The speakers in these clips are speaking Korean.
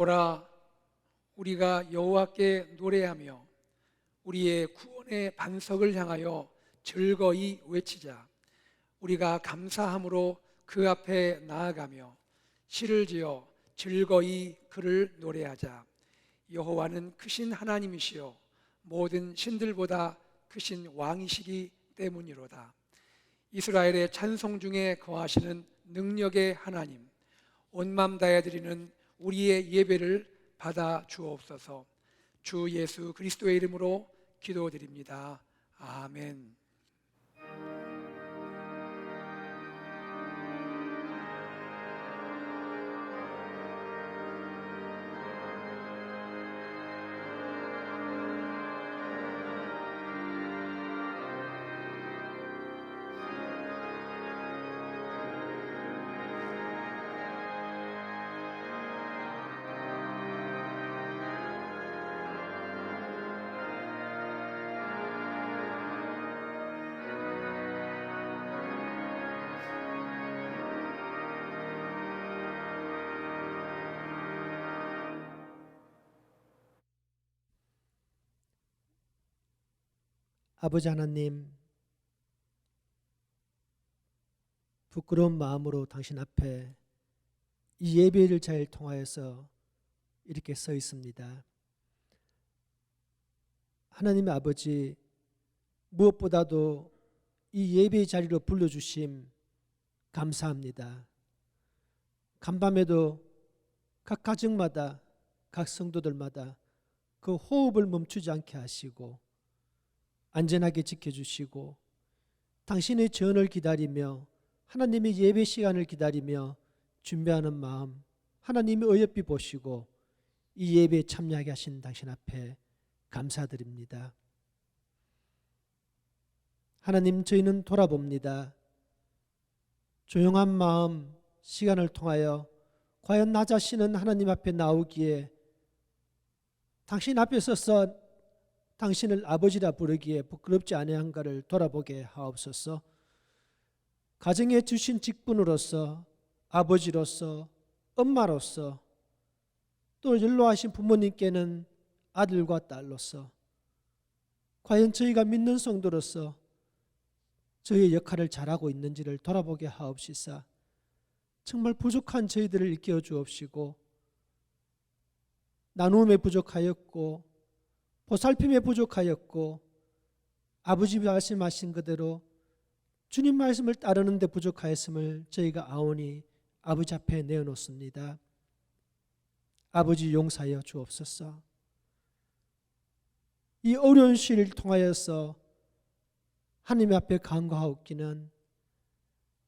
오라, 우리가 여호와께 노래하며 우리의 구원의 반석을 향하여 즐거이 외치자. 우리가 감사함으로 그 앞에 나아가며 시를 지어 즐거이 그를 노래하자. 여호와는 크신 하나님이시요 모든 신들보다 크신 왕이시기 때문이로다. 이스라엘의 찬송 중에 거하시는 능력의 하나님, 온 맘 다해 드리는 우리의 예배를 받아 주옵소서. 주 예수 그리스도의 이름으로 기도드립니다. 아멘. 아버지 하나님, 부끄러운 마음으로 당신 앞에 이 예배를 잘 통하여서 이렇게 서 있습니다. 하나님의 아버지, 무엇보다도 이 예배의 자리로 불러주심 감사합니다. 간밤에도 각 가정마다, 각 성도들마다 그 호흡을 멈추지 않게 하시고 안전하게 지켜주시고 당신의 전을 기다리며 하나님의 예배 시간을 기다리며 준비하는 마음 하나님이 어여삐 보시고 이 예배에 참여하게 하신 당신 앞에 감사드립니다. 하나님, 저희는 돌아봅니다. 조용한 마음, 시간을 통하여 과연 나 자신은 하나님 앞에 나오기에 당신 앞에 서서 당신을 아버지라 부르기에 부끄럽지 아니한가를 돌아보게 하옵소서. 가정에 주신 직분으로서, 아버지로서, 엄마로서, 또 연로하신 부모님께는 아들과 딸로서 과연 저희가 믿는 성도로서 저희의 역할을 잘하고 있는지를 돌아보게 하옵시사. 정말 부족한 저희들을 일깨워 주옵시고 나눔에 부족하였고 보살핌에 부족하였고 아버지 말씀하신 그대로 주님 말씀을 따르는 데 부족하였음을 저희가 아오니 아버지 앞에 내어놓습니다. 아버지, 용서하여 주옵소서. 이 어려운 시를 통하여서 하나님 앞에 간구하옵기는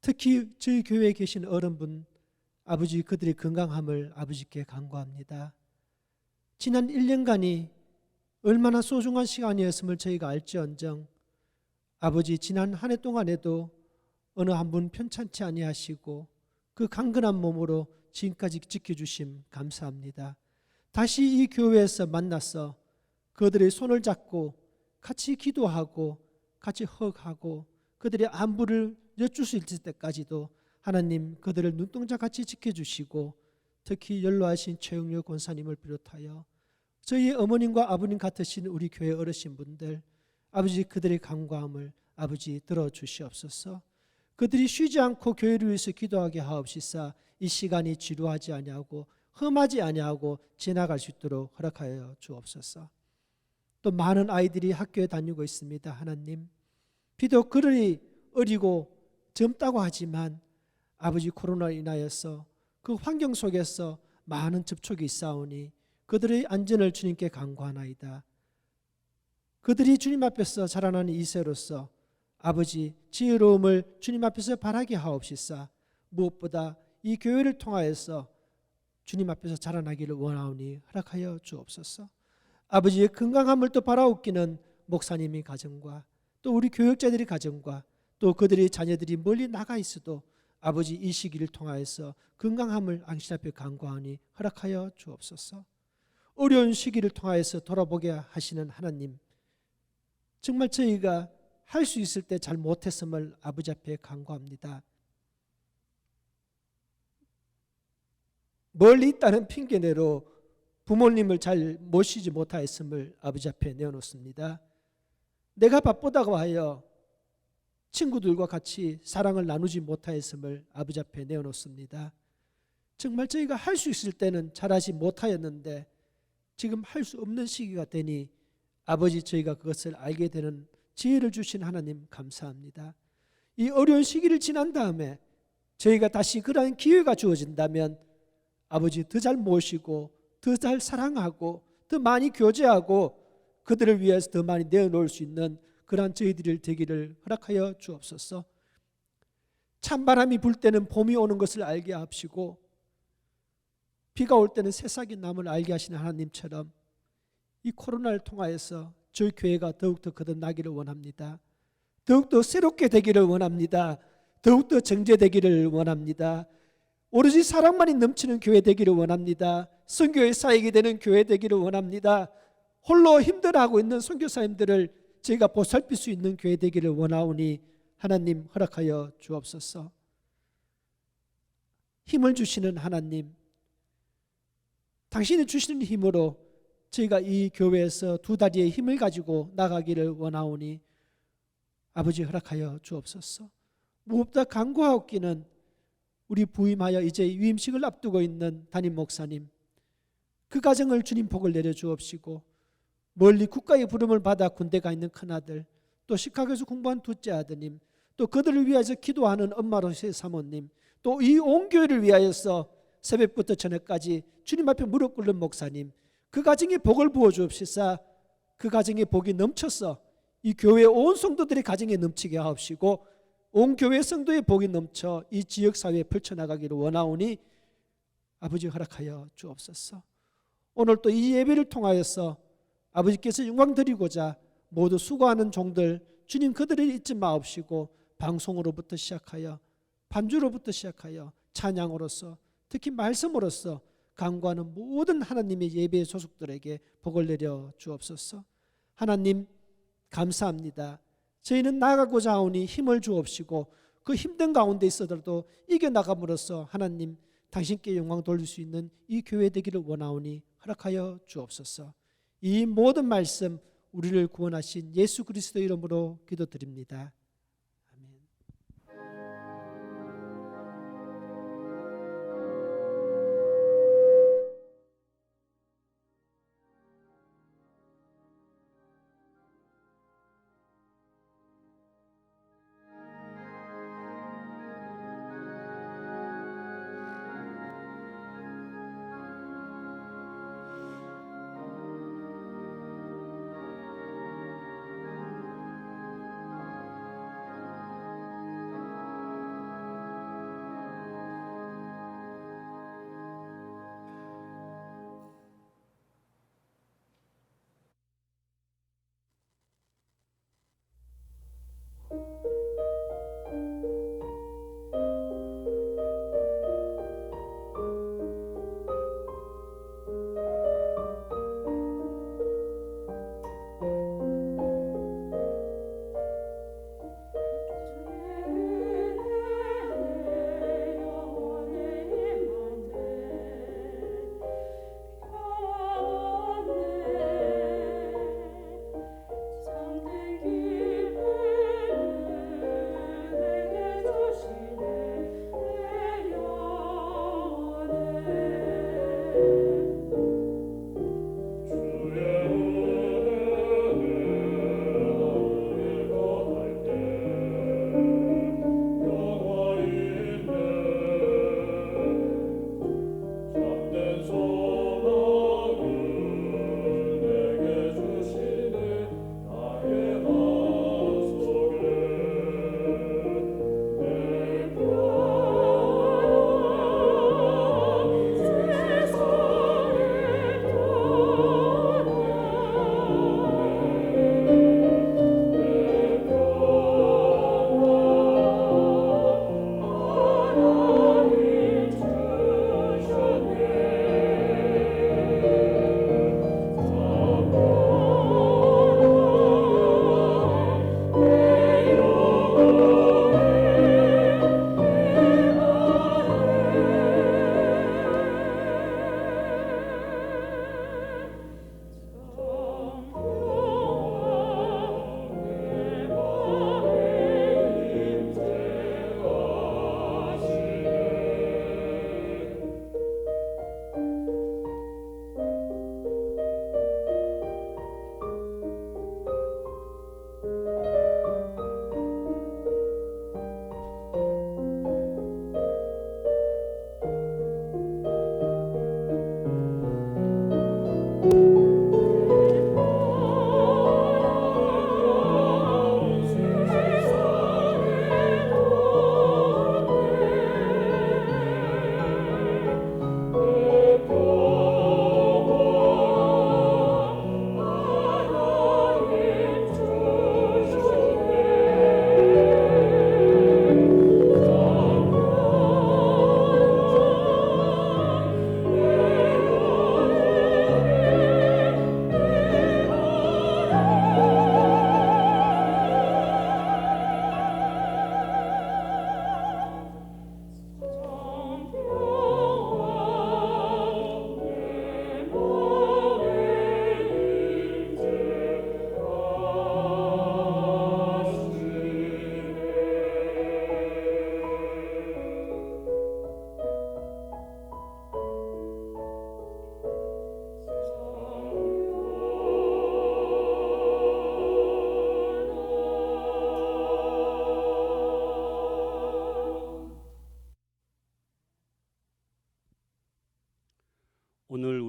특히 저희 교회에 계신 어른분 아버지, 그들의 건강함을 아버지께 간구합니다. 지난 1년간이 얼마나 소중한 시간이었음을 저희가 알지언정 아버지, 지난 한 해 동안에도 어느 한 분 편찮지 아니하시고 그 강건한 몸으로 지금까지 지켜주심 감사합니다. 다시 이 교회에서 만나서 그들의 손을 잡고 같이 기도하고 같이 허그하고 그들의 안부를 여쭐 수 있을 때까지도 하나님 그들을 눈동자같이 지켜주시고 특히 연로하신 최영료 권사님을 비롯하여 저희 어머님과 아버님 같으신 우리 교회 어르신분들 아버지, 그들의 간구함을 아버지 들어주시옵소서. 그들이 쉬지 않고 교회를 위해서 기도하게 하옵시사 이 시간이 지루하지 아니하고 험하지 아니하고 지나갈 수 있도록 허락하여 주옵소서. 또 많은 아이들이 학교에 다니고 있습니다. 하나님, 비록 그들이 어리고 젊다고 하지만 아버지, 코로나로 인하여서 그 환경 속에서 많은 접촉이 있사오니 그들의 안전을 주님께 간구하나이다. 그들이 주님 앞에서 자라나는 이세로서 아버지, 지혜로움을 주님 앞에서 바라게 하옵시사. 무엇보다 이 교회를 통하여서 주님 앞에서 자라나기를 원하오니 허락하여 주옵소서. 아버지의 건강함을 또 바라옵기는 목사님의 가정과 또 우리 교역자들의 가정과 또 그들의 자녀들이 멀리 나가 있어도 아버지, 이 시기를 통하여서 건강함을 당신 앞에 간구하니 허락하여 주옵소서. 어려운 시기를 통하여서 돌아보게 하시는 하나님, 정말 저희가 할 수 있을 때 잘 못했음을 아버지 앞에 간구합니다. 멀리 있다는 핑계대로 부모님을 잘 모시지 못하였음을 아버지 앞에 내어놓습니다. 내가 바쁘다고 하여 친구들과 같이 사랑을 나누지 못하였음을 아버지 앞에 내어놓습니다. 정말 저희가 할 수 있을 때는 잘하지 못하였는데 지금 할 수 없는 시기가 되니 아버지 저희가 그것을 알게 되는 지혜를 주신 하나님 감사합니다. 이 어려운 시기를 지난 다음에 저희가 다시 그러한 기회가 주어진다면 아버지 더 잘 모시고 더 잘 사랑하고 더 많이 교제하고 그들을 위해서 더 많이 내어놓을 수 있는 그러한 저희들이 되기를 허락하여 주옵소서. 찬바람이 불 때는 봄이 오는 것을 알게 하시고 비가 올 때는 새싹이 남을 알게 하시는 하나님처럼 이 코로나를 통하여서 저희 교회가 더욱더 거듭나기를 원합니다. 더욱더 새롭게 되기를 원합니다. 더욱더 정제되기를 원합니다. 오로지 사랑만이 넘치는 교회 되기를 원합니다. 선교의 사역이 되는 교회 되기를 원합니다. 홀로 힘들어하고 있는 선교사님들을 저희가 보살필 수 있는 교회 되기를 원하오니 하나님 허락하여 주옵소서. 힘을 주시는 하나님, 당신이 주시는 힘으로 저희가 이 교회에서 두 다리의 힘을 가지고 나가기를 원하오니 아버지 허락하여 주옵소서. 무엇보다 간구하옵기는 우리 부임하여 이제 위임식을 앞두고 있는 담임 목사님, 그 가정을 주님 복을 내려 주옵시고 멀리 국가의 부름을 받아 군대 가 있는 큰아들, 또 시카고에서 공부한 둘째 아드님, 또 그들을 위해서 기도하는 엄마로서의 사모님, 또 이 온 교회를 위하여서 새벽부터 저녁까지 주님 앞에 무릎 꿇는 목사님, 그 가정에 복을 부어 주옵시사 그 가정에 복이 넘쳐서 이 교회 온 성도들의 가정에 넘치게 하옵시고 온 교회 성도의 복이 넘쳐 이 지역사회에 펼쳐나가기를 원하오니 아버지 허락하여 주옵소서. 오늘 또 이 예배를 통하여서 아버지께서 영광 드리고자 모두 수고하는 종들 주님 그들을 잊지 마옵시고 방송으로부터 시작하여 반주로부터 시작하여 찬양으로서 특히 말씀으로서 간구하는 모든 하나님의 예배의 소속들에게 복을 내려 주옵소서. 하나님 감사합니다. 저희는 나가고자 하오니 힘을 주옵시고 그 힘든 가운데 있어도 이겨나감으로써 하나님 당신께 영광 돌릴 수 있는 이 교회 되기를 원하오니 허락하여 주옵소서. 이 모든 말씀 우리를 구원하신 예수 그리스도 이름으로 기도드립니다.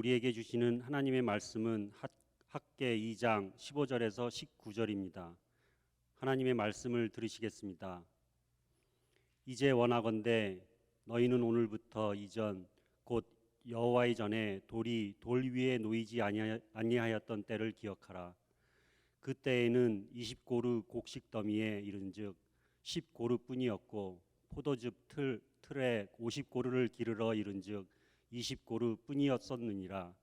우리에게 주시는 하나님의 말씀은 학개 2장 15절에서 19절입니다. 하나님의 말씀을 들으시겠습니다. 이제 원하건대 너희는 오늘부터 이전 곧 여호와의 전에 돌이 돌 위에 놓이지 아니하였던 때를 기억하라. 그때에는 20고루 곡식 더미에 이른즉 10고루뿐이었고 포도즙 틀에 50고루를 기르러 이른즉 20고루뿐이었었느니라.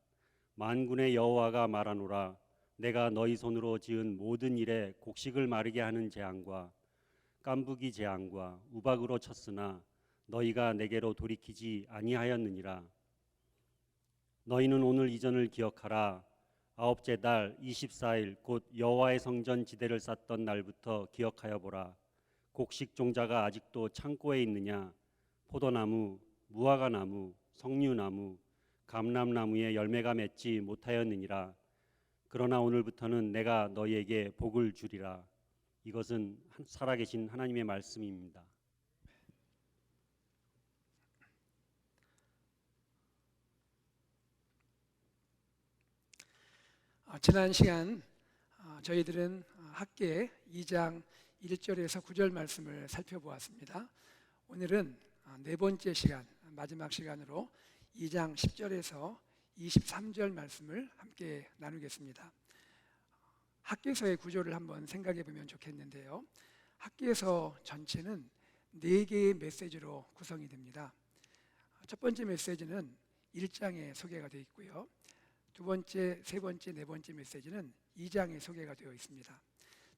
만군의 여호와가 말하노라. 내가 너희 손으로 지은 모든 일에 곡식을 마르게 하는 재앙과 깐부기 재앙과 우박으로 쳤으나 너희가 내게로 돌이키지 아니하였느니라. 너희는 오늘 이전을 기억하라. 아홉째 달 24일 곧 여호와의 성전 지대를 쌓던 날부터 기억하여 보라. 곡식 종자가 아직도 창고에 있느냐? 포도나무, 무화과나무, 석류나무, 감람나무에 열매가 맺지 못하였느니라. 그러나 오늘부터는 내가 너희에게 복을 주리라. 이것은 살아계신 하나님의 말씀입니다. 지난 시간 저희들은 학개 2장 1절에서 9절 말씀을 살펴보았습니다. 오늘은 네 번째 시간, 마지막 시간으로 2장 10절에서 23절 말씀을 함께 나누겠습니다. 학개서의 구조를 한번 생각해 보면 좋겠는데요. 학개서 전체는 4개의 메시지로 구성이 됩니다. 첫 번째 메시지는 1장에 소개가 되어 있고요. 두 번째, 세 번째, 네 번째 메시지는 2장에 소개가 되어 있습니다.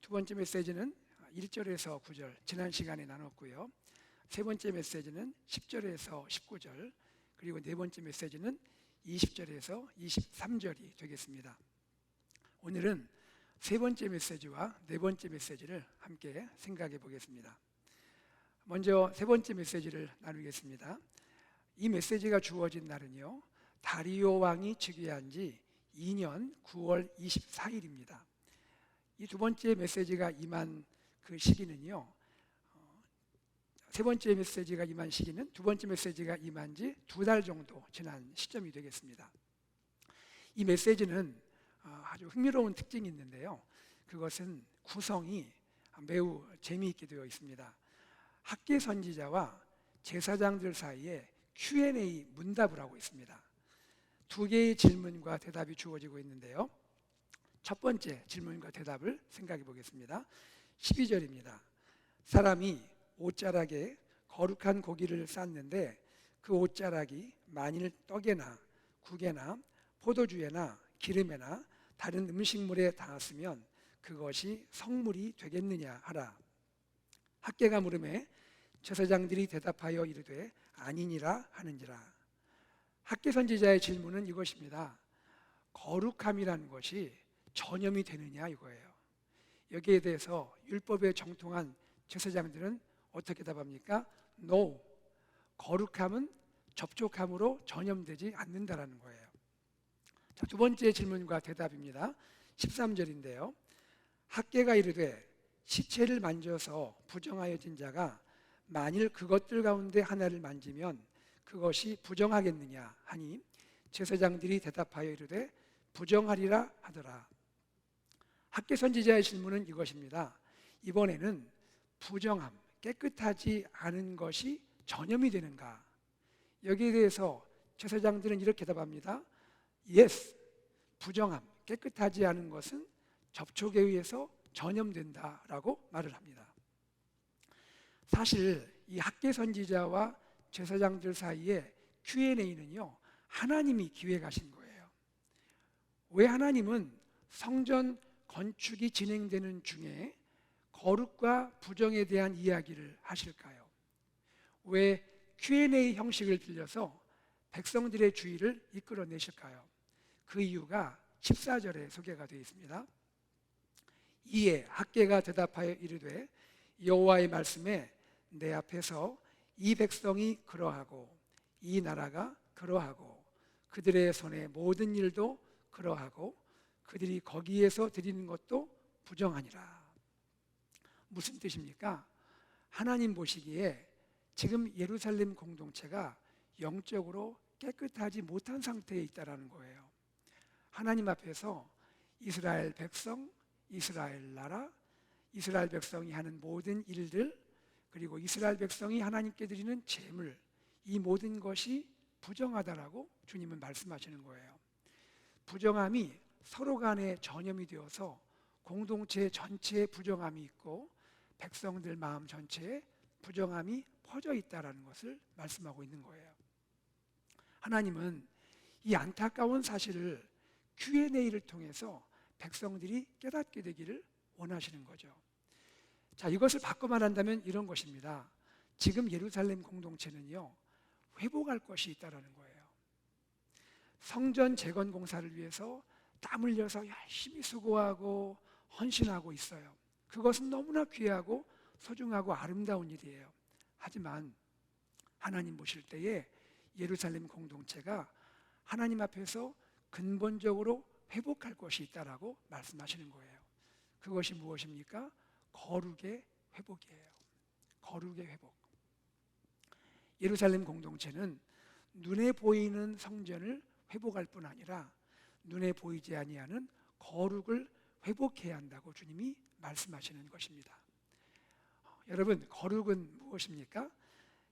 두 번째 메시지는 1절에서 9절, 지난 시간에 나눴고요. 세 번째 메시지는 10절에서 19절, 그리고 네 번째 메시지는 20절에서 23절이 되겠습니다. 오늘은 세 번째 메시지와 네 번째 메시지를 함께 생각해 보겠습니다. 먼저 세 번째 메시지를 나누겠습니다. 이 메시지가 주어진 날은요, 다리오 왕이 즉위한 지 2년 9월 24일입니다. 이 두 번째 메시지가 임한 그 시기는요, 세 번째 메시지가 임한 시기는 두 번째 메시지가 임한 지 2달 정도 지난 시점이 되겠습니다. 이 메시지는 아주 흥미로운 특징이 있는데요. 그것은 구성이 매우 재미있게 되어 있습니다. 학개 선지자와 제사장들 사이에 Q&A 문답을 하고 있습니다. 2개의 질문과 대답이 주어지고 있는데요. 첫 번째 질문과 대답을 생각해 보겠습니다. 12절입니다. 사람이 옷자락에 거룩한 고기를 쌌는데 그 옷자락이 만일 떡에나 국에나 포도주에나 기름에나 다른 음식물에 닿았으면 그것이 성물이 되겠느냐 하라. 학개가 물음에 제사장들이 대답하여 이르되 아니니라 하는지라. 학개 선지자의 질문은 이것입니다. 거룩함이라는 것이 전염이 되느냐 이거예요. 여기에 대해서 율법에 정통한 제사장들은 어떻게 답합니까? No. 거룩함은 접촉함으로 전염되지 않는다라는 거예요. 자, 두 번째 질문과 대답입니다. 13절인데요. 학개가 이르되 시체를 만져서 부정하여진 자가 만일 그것들 가운데 하나를 만지면 그것이 부정하겠느냐 하니 제사장들이 대답하여 이르되 부정하리라 하더라. 학개 선지자의 질문은 이것입니다. 이번에는 부정함, 깨끗하지 않은 것이 전염이 되는가? 여기에 대해서 제사장들은 이렇게 답합니다. Yes, 부정함, 깨끗하지 않은 것은 접촉에 의해서 전염된다라고 말을 합니다. 사실 이 학개 선지자와 제사장들 사이에 Q&A는요, 하나님이 기획하신 거예요. 왜 하나님은 성전 건축이 진행되는 중에 거룩과 부정에 대한 이야기를 하실까요? 왜 Q&A 형식을 빌려서 백성들의 주의를 이끌어내실까요? 그 이유가 14절에 소개가 되어 있습니다. 이에 학개가 대답하여 이르되 여호와의 말씀에 내 앞에서 이 백성이 그러하고 이 나라가 그러하고 그들의 손의 모든 일도 그러하고 그들이 거기에서 드리는 것도 부정하니라. 무슨 뜻입니까? 하나님 보시기에 지금 예루살렘 공동체가 영적으로 깨끗하지 못한 상태에 있다라는 거예요. 하나님 앞에서 이스라엘 백성, 이스라엘 나라, 이스라엘 백성이 하는 모든 일들, 그리고 이스라엘 백성이 하나님께 드리는 제물, 이 모든 것이 부정하다라고 주님은 말씀하시는 거예요. 부정함이 서로 간에 전염이 되어서 공동체 전체에 부정함이 있고 백성들 마음 전체에 부정함이 퍼져 있다라는 것을 말씀하고 있는 거예요. 하나님은 이 안타까운 사실을 Q&A를 통해서 백성들이 깨닫게 되기를 원하시는 거죠. 자, 이것을 바꿔 말한다면 이런 것입니다. 지금 예루살렘 공동체는요, 회복할 것이 있다라는 거예요. 성전 재건 공사를 위해서 땀 흘려서 열심히 수고하고 헌신하고 있어요. 그것은 너무나 귀하고 소중하고 아름다운 일이에요. 하지만 하나님 보실 때에 예루살렘 공동체가 하나님 앞에서 근본적으로 회복할 것이 있다라고 말씀하시는 거예요. 그것이 무엇입니까? 거룩의 회복이에요. 거룩의 회복. 예루살렘 공동체는 눈에 보이는 성전을 회복할 뿐 아니라 눈에 보이지 아니하는 거룩을 회복해야 한다고 주님이 말씀하시는 것입니다. 여러분, 거룩은 무엇입니까?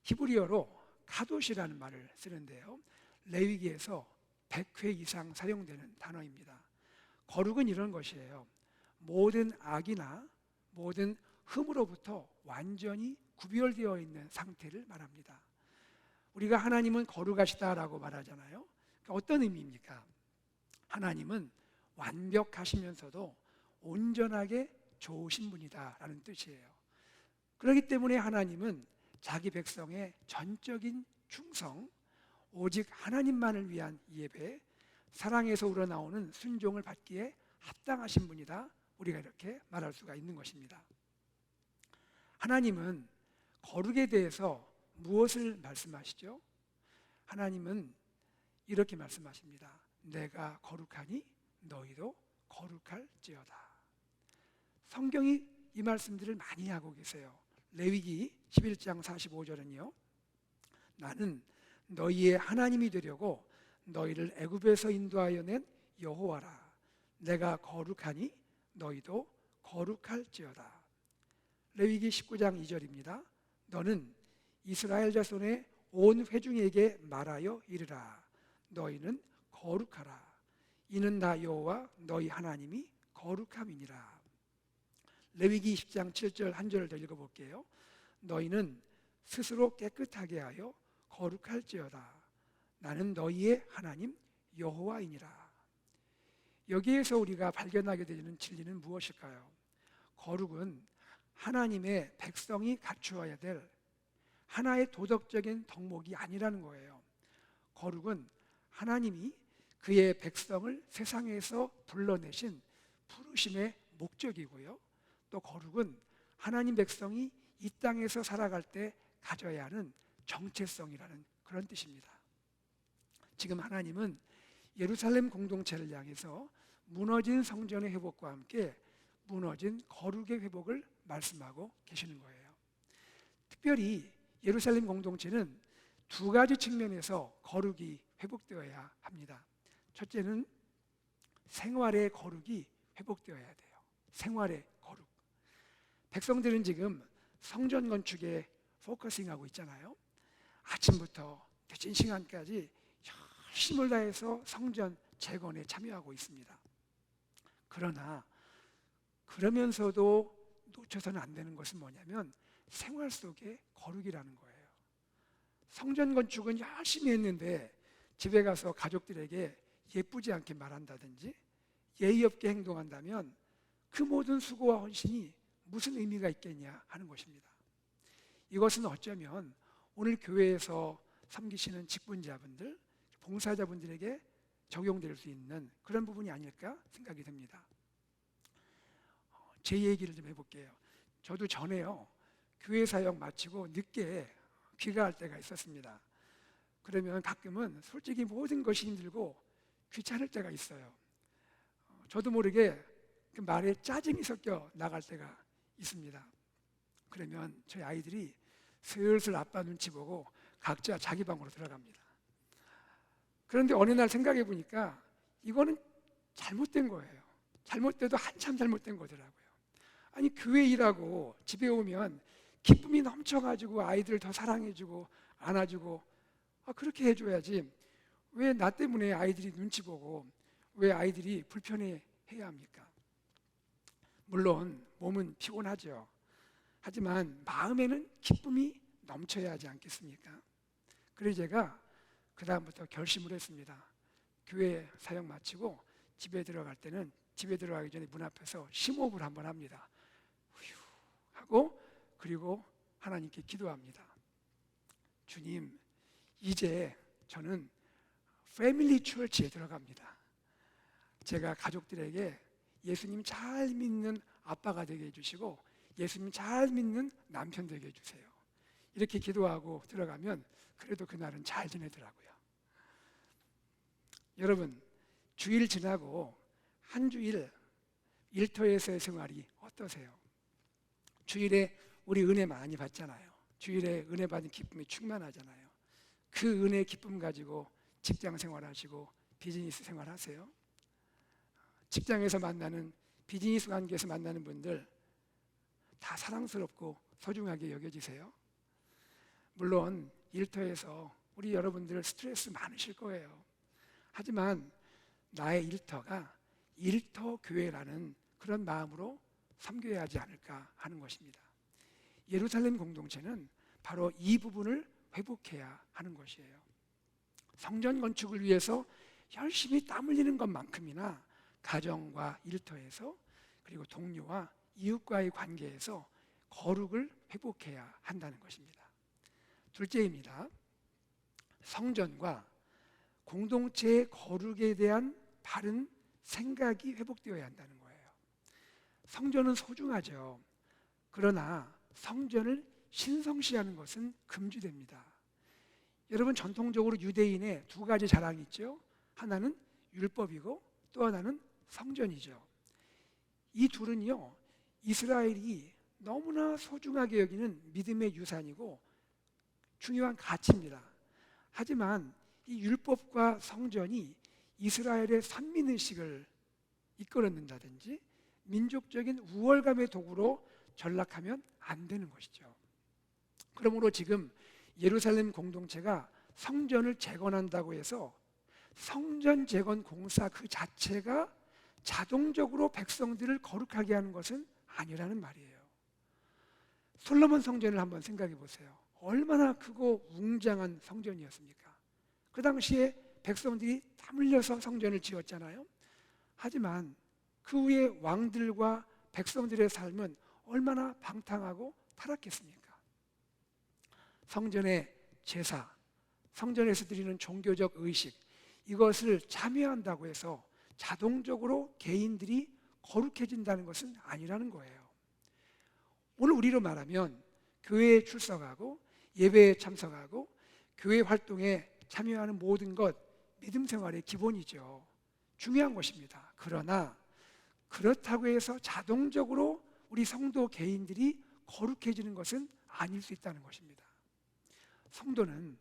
히브리어로 카도시라는 말을 쓰는데요, 레위기에서 100회 이상 사용되는 단어입니다. 거룩은 이런 것이에요. 모든 악이나 모든 흠으로부터 완전히 구별되어 있는 상태를 말합니다. 우리가 하나님은 거룩하시다라고 말하잖아요. 그러니까 어떤 의미입니까? 하나님은 완벽하시면서도 온전하게 좋으신 분이다라는 뜻이에요. 그렇기 때문에 하나님은 자기 백성의 전적인 충성, 오직 하나님만을 위한 예배, 사랑에서 우러나오는 순종을 받기에 합당하신 분이다. 우리가 이렇게 말할 수가 있는 것입니다. 하나님은 거룩에 대해서 무엇을 말씀하시죠? 하나님은 이렇게 말씀하십니다. 내가 거룩하니 너희도 거룩할지어다. 성경이 이 말씀들을 많이 하고 계세요. 레위기 11장 45절은요. 나는 너희의 하나님이 되려고 너희를 애굽에서 인도하여 낸 여호와라. 내가 거룩하니 너희도 거룩할지어다. 레위기 19장 2절입니다. 너는 이스라엘 자손의 온 회중에게 말하여 이르라. 너희는 거룩하라. 이는 나 여호와 너희 하나님이 거룩함이니라. 레위기 20장 7절 한 절을 더 읽어볼게요. 너희는 스스로 깨끗하게 하여 거룩할지어다. 나는 너희의 하나님 여호와이니라. 여기에서 우리가 발견하게 되는 진리는 무엇일까요? 거룩은 하나님의 백성이 갖추어야 될 하나의 도덕적인 덕목이 아니라는 거예요. 거룩은 하나님이 그의 백성을 세상에서 불러내신 부르심의 목적이고요. 또 거룩은 하나님 백성이 이 땅에서 살아갈 때 가져야 하는 정체성이라는 그런 뜻입니다. 지금 하나님은 예루살렘 공동체를 향해서 무너진 성전의 회복과 함께 무너진 거룩의 회복을 말씀하고 계시는 거예요. 특별히 예루살렘 공동체는 두 가지 측면에서 거룩이 회복되어야 합니다. 첫째는 생활의 거룩이 회복되어야 돼요. 생활의 거룩. 백성들은 지금 성전 건축에 포커싱하고 있잖아요. 아침부터 늦은 시간까지 힘을 다해서 성전 재건에 참여하고 있습니다. 그러면서도 놓쳐서는 안 되는 것은 뭐냐면 생활 속의 거룩이라는 거예요. 성전 건축은 열심히 했는데 집에 가서 가족들에게 예쁘지 않게 말한다든지 예의 없게 행동한다면 그 모든 수고와 헌신이 무슨 의미가 있겠냐 하는 것입니다. 이것은 어쩌면 오늘 교회에서 섬기시는 직분자분들, 봉사자분들에게 적용될 수 있는 그런 부분이 아닐까 생각이 듭니다. 제 얘기를 좀 해볼게요. 저도 전에요, 교회 사역 마치고 늦게 귀가할 때가 있었습니다. 그러면 가끔은 솔직히 모든 것이 힘들고 귀찮을 때가 있어요. 저도 모르게 그 말에 짜증이 섞여 나갈 때가 있습니다. 그러면 저희 아이들이 슬슬 아빠 눈치 보고 각자 자기 방으로 들어갑니다. 그런데 어느 날 생각해 보니까 이거는 잘못된 거예요. 잘못돼도 한참 잘못된 거더라고요. 아니 교회 일하고 집에 오면 기쁨이 넘쳐가지고 아이들 더 사랑해주고 안아주고 그렇게 해줘야지 왜 나 때문에 아이들이 눈치 보고 왜 아이들이 불편해해야 합니까? 물론 몸은 피곤하죠. 하지만 마음에는 기쁨이 넘쳐야 하지 않겠습니까? 그래서 제가 그 다음부터 결심을 했습니다. 교회 사역 마치고 집에 들어갈 때는 집에 들어가기 전에 문 앞에서 심호흡을 한번 합니다. 휴 하고 그리고 하나님께 기도합니다. 주님, 이제 저는 패밀리 처치에 들어갑니다. 제가 가족들에게 예수님 잘 믿는 아빠가 되게 해주시고 예수님 잘 믿는 남편 되게 해주세요. 이렇게 기도하고 들어가면 그래도 그날은 잘 지내더라고요. 여러분, 주일 지나고 한 주일 일터에서의 생활이 어떠세요? 주일에 우리 은혜 많이 받잖아요. 주일에 은혜 받은 기쁨이 충만하잖아요. 그 은혜의 기쁨 가지고 직장 생활하시고 비즈니스 생활하세요? 직장에서 만나는 비즈니스 관계에서 만나는 분들 다 사랑스럽고 소중하게 여겨지세요? 물론 일터에서 우리 여러분들 스트레스 많으실 거예요. 하지만 나의 일터가 일터교회라는 그런 마음으로 섬겨야 하지 않을까 하는 것입니다. 예루살렘 공동체는 바로 이 부분을 회복해야 하는 것이에요. 성전 건축을 위해서 열심히 땀 흘리는 것만큼이나 가정과 일터에서 그리고 동료와 이웃과의 관계에서 거룩을 회복해야 한다는 것입니다. 둘째입니다. 성전과 공동체의 거룩에 대한 바른 생각이 회복되어야 한다는 거예요. 성전은 소중하죠. 그러나 성전을 신성시하는 것은 금지됩니다. 여러분, 전통적으로 유대인의 두 가지 자랑이 있죠. 하나는 율법이고 또 하나는 성전이죠. 이 둘은요, 이스라엘이 너무나 소중하게 여기는 믿음의 유산이고 중요한 가치입니다. 하지만 이 율법과 성전이 이스라엘의 선민의식을 이끌어낸다든지 민족적인 우월감의 도구로 전락하면 안 되는 것이죠. 그러므로 지금 예루살렘 공동체가 성전을 재건한다고 해서 성전 재건 공사 그 자체가 자동적으로 백성들을 거룩하게 하는 것은 아니라는 말이에요. 솔로몬 성전을 한번 생각해 보세요. 얼마나 크고 웅장한 성전이었습니까? 그 당시에 백성들이 땀 흘려서 성전을 지었잖아요. 하지만 그 후에 왕들과 백성들의 삶은 얼마나 방탕하고 타락했습니까? 성전의 제사, 성전에서 드리는 종교적 의식, 이것을 참여한다고 해서 자동적으로 개인들이 거룩해진다는 것은 아니라는 거예요. 오늘 우리로 말하면 교회에 출석하고 예배에 참석하고 교회 활동에 참여하는 모든 것, 믿음 생활의 기본이죠. 중요한 것입니다. 그러나 그렇다고 해서 자동적으로 우리 성도 개인들이 거룩해지는 것은 아닐 수 있다는 것입니다. 성도는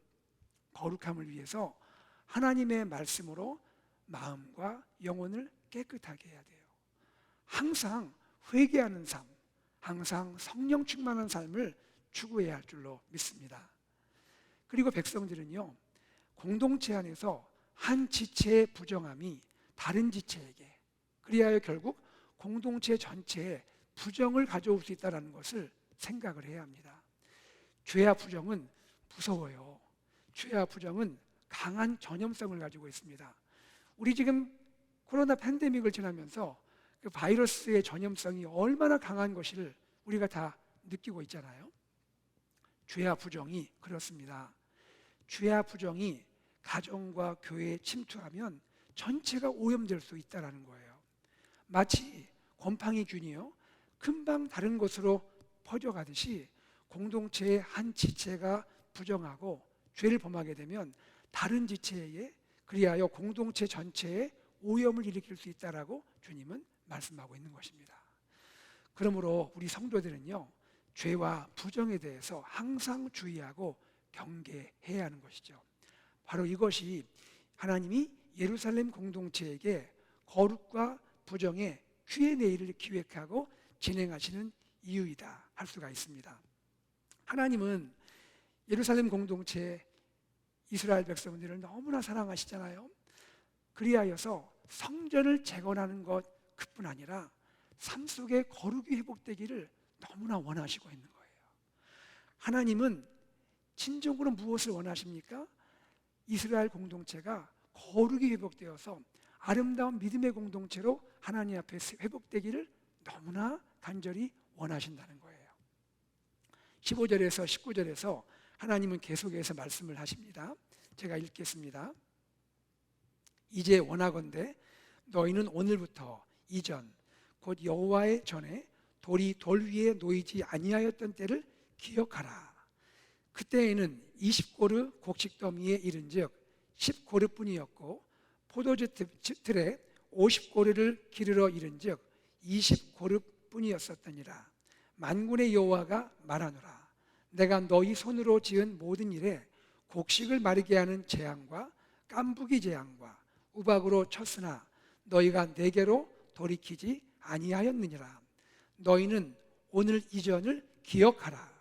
거룩함을 위해서 하나님의 말씀으로 마음과 영혼을 깨끗하게 해야 돼요. 항상 회개하는 삶, 항상 성령 충만한 삶을 추구해야 할 줄로 믿습니다. 그리고 백성들은요, 공동체 안에서 한 지체의 부정함이 다른 지체에게, 그리하여 결국 공동체 전체에 부정을 가져올 수 있다는 것을 생각을 해야 합니다. 죄와 부정은 무서워요. 죄와 부정은 강한 전염성을 가지고 있습니다. 우리 지금 코로나 팬데믹을 지나면서 그 바이러스의 전염성이 얼마나 강한 것을 우리가 다 느끼고 있잖아요. 죄와 부정이 그렇습니다. 죄와 부정이 가정과 교회에 침투하면 전체가 오염될 수 있다는 거예요. 마치 곰팡이균이요, 금방 다른 곳으로 퍼져가듯이 공동체의 한 지체가 부정하고 죄를 범하게 되면 다른 지체에, 그리하여 공동체 전체에 오염을 일으킬 수 있다라고 주님은 말씀하고 있는 것입니다. 그러므로 우리 성도들은요, 죄와 부정에 대해서 항상 주의하고 경계해야 하는 것이죠. 바로 이것이 하나님이 예루살렘 공동체에게 거룩과 부정의 Q&A를 기획하고 진행하시는 이유이다 할 수가 있습니다. 하나님은 예루살렘 공동체 이스라엘 백성들을 너무나 사랑하시잖아요. 그리하여서 성전을 재건하는 것 그뿐 아니라 삶 속에 거룩이 회복되기를 너무나 원하시고 있는 거예요. 하나님은 진정으로 무엇을 원하십니까? 이스라엘 공동체가 거룩이 회복되어서 아름다운 믿음의 공동체로 하나님 앞에 회복되기를 너무나 간절히 원하신다는 거예요. 15절에서 19절에서 하나님은 계속해서 말씀을 하십니다. 제가 읽겠습니다. 이제 원하건대 너희는 오늘부터 이전 곧 여호와의 전에 돌이 돌 위에 놓이지 아니하였던 때를 기억하라. 그때에는 20고르 곡식 더미에 이른즉 10고르뿐이었고 포도주 틀에 50고르를 기르러 이른즉 20고르뿐이었었더니라. 만군의 여호와가 말하노라. 내가 너희 손으로 지은 모든 일에 곡식을 마르게 하는 재앙과 깐부기 재앙과 우박으로 쳤으나 너희가 내게로 돌이키지 아니하였느니라. 너희는 오늘 이전을 기억하라.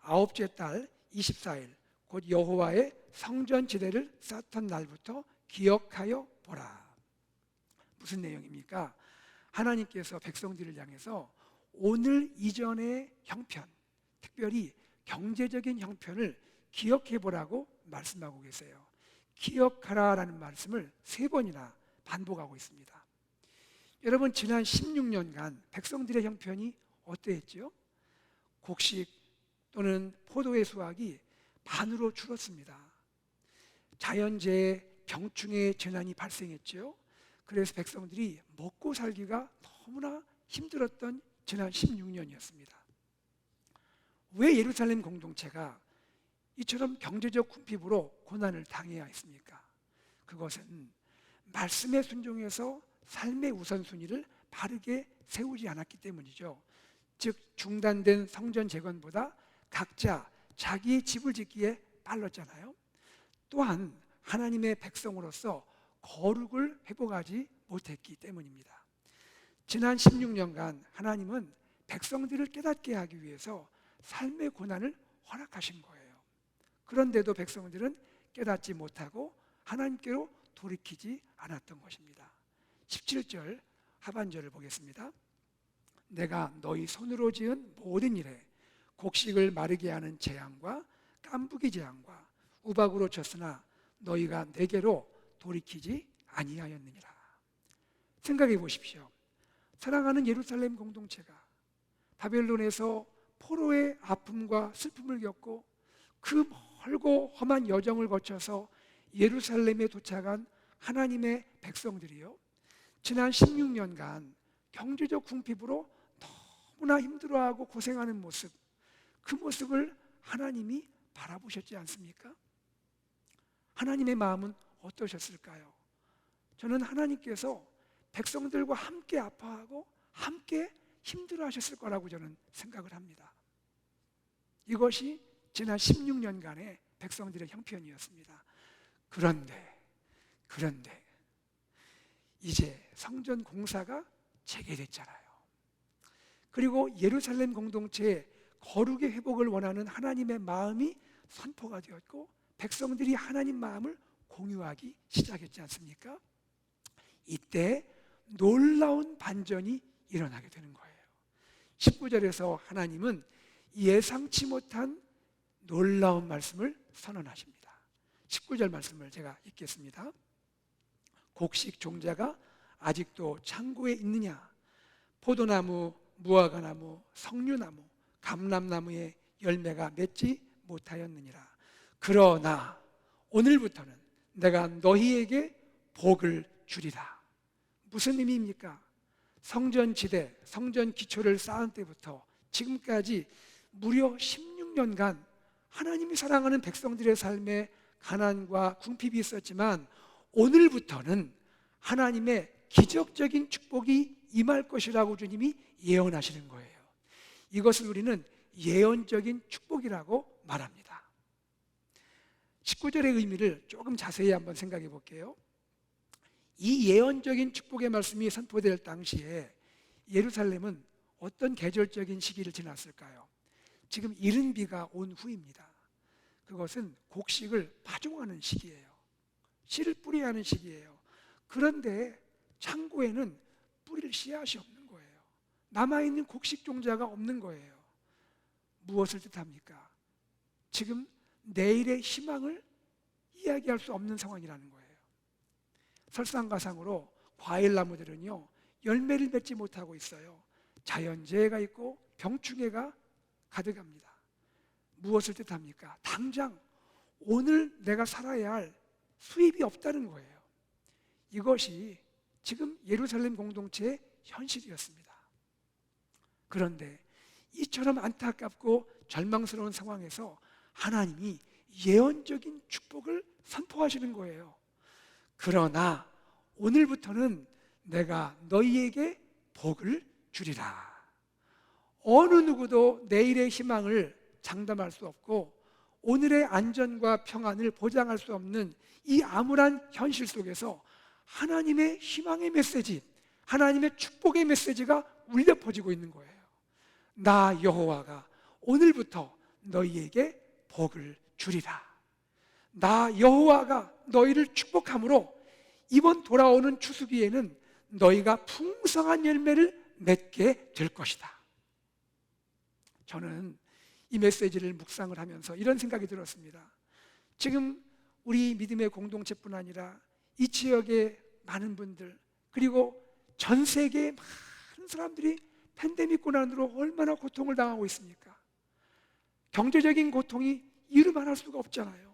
아홉째 달 24일 곧 여호와의 성전 지대를 쌓던 날부터 기억하여 보라. 무슨 내용입니까? 하나님께서 백성들을 향해서 오늘 이전의 형편, 특별히 경제적인 형편을 기억해 보라고 말씀하고 계세요. 기억하라라는 말씀을 3번이나 반복하고 있습니다. 여러분, 지난 16년간 백성들의 형편이 어떠했죠? 곡식 또는 포도의 수확이 반으로 줄었습니다. 자연재해, 병충해 재난이 발생했죠. 그래서 백성들이 먹고 살기가 너무나 힘들었던 지난 16년이었습니다. 왜 예루살렘 공동체가 이처럼 경제적 궁핍으로 고난을 당해야 했습니까? 그것은 말씀에 순종해서 삶의 우선순위를 바르게 세우지 않았기 때문이죠. 즉 중단된 성전 재건보다 각자 자기의 집을 짓기에 빨랐잖아요. 또한 하나님의 백성으로서 거룩을 회복하지 못했기 때문입니다. 지난 16년간 하나님은 백성들을 깨닫게 하기 위해서 삶의 고난을 허락하신 거예요. 그런데도 백성들은 깨닫지 못하고 하나님께로 돌이키지 않았던 것입니다. 17절 하반절을 보겠습니다. 내가 너희 손으로 지은 모든 일에 곡식을 마르게 하는 재앙과 깐부기 재앙과 우박으로 쳤으나 너희가 내게로 돌이키지 아니하였느니라. 생각해 보십시오. 사랑하는 예루살렘 공동체가 바벨론에서 포로의 아픔과 슬픔을 겪고 그 멀고 험한 여정을 거쳐서 예루살렘에 도착한 하나님의 백성들이요, 지난 16년간 경제적 궁핍으로 너무나 힘들어하고 고생하는 모습, 그 모습을 하나님이 바라보셨지 않습니까? 하나님의 마음은 어떠셨을까요? 저는 하나님께서 백성들과 함께 아파하고 함께 힘들어하셨을 거라고 저는 생각을 합니다. 이것이 지난 16년간의 백성들의 형편이었습니다. 그런데 이제 성전 공사가 재개됐잖아요. 그리고 예루살렘 공동체의 거룩의 회복을 원하는 하나님의 마음이 선포가 되었고 백성들이 하나님 마음을 공유하기 시작했지 않습니까? 이때 놀라운 반전이 일어나게 되는 거예요. 19절에서 하나님은 예상치 못한 놀라운 말씀을 선언하십니다. 19절 말씀을 제가 읽겠습니다. 곡식 종자가 아직도 창고에 있느냐? 포도나무, 무화과나무, 석류나무, 감람나무의 열매가 맺지 못하였느니라. 그러나 오늘부터는 내가 너희에게 복을 주리라. 무슨 의미입니까? 성전 지대, 성전 기초를 쌓은 때부터 지금까지 무려 16년간 하나님이 사랑하는 백성들의 삶에 가난과 궁핍이 있었지만 오늘부터는 하나님의 기적적인 축복이 임할 것이라고 주님이 예언하시는 거예요. 이것을 우리는 예언적인 축복이라고 말합니다. 19절의 의미를 조금 자세히 한번 생각해 볼게요. 이 예언적인 축복의 말씀이 선포될 당시에 예루살렘은 어떤 계절적인 시기를 지났을까요? 지금 이른 비가 온 후입니다. 그것은 곡식을 파종하는 시기예요. 씨를 뿌려야 하는 시기예요. 그런데 창고에는 뿌릴 씨앗이 없는 거예요. 남아있는 곡식 종자가 없는 거예요. 무엇을 뜻합니까? 지금 내일의 희망을 이야기할 수 없는 상황이라는 거예요. 설상가상으로 과일나무들은요, 열매를 맺지 못하고 있어요. 자연재해가 있고 병충해가 가득합니다. 무엇을 뜻합니까? 당장 오늘 내가 살아야 할 수입이 없다는 거예요. 이것이 지금 예루살렘 공동체의 현실이었습니다. 그런데 이처럼 안타깝고 절망스러운 상황에서 하나님이 예언적인 축복을 선포하시는 거예요. 그러나 오늘부터는 내가 너희에게 복을 주리라. 어느 누구도 내일의 희망을 장담할 수 없고 오늘의 안전과 평안을 보장할 수 없는 이 암울한 현실 속에서 하나님의 희망의 메시지, 하나님의 축복의 메시지가 울려 퍼지고 있는 거예요. 나 여호와가 오늘부터 너희에게 복을 주리라. 나 여호와가 너희를 축복함으로 이번 돌아오는 추수기에는 너희가 풍성한 열매를 맺게 될 것이다. 저는 이 메시지를 묵상을 하면서 이런 생각이 들었습니다. 지금 우리 믿음의 공동체뿐 아니라 이 지역의 많은 분들, 그리고 전 세계의 많은 사람들이 팬데믹 고난으로 얼마나 고통을 당하고 있습니까? 경제적인 고통이 이루만할 수가 없잖아요.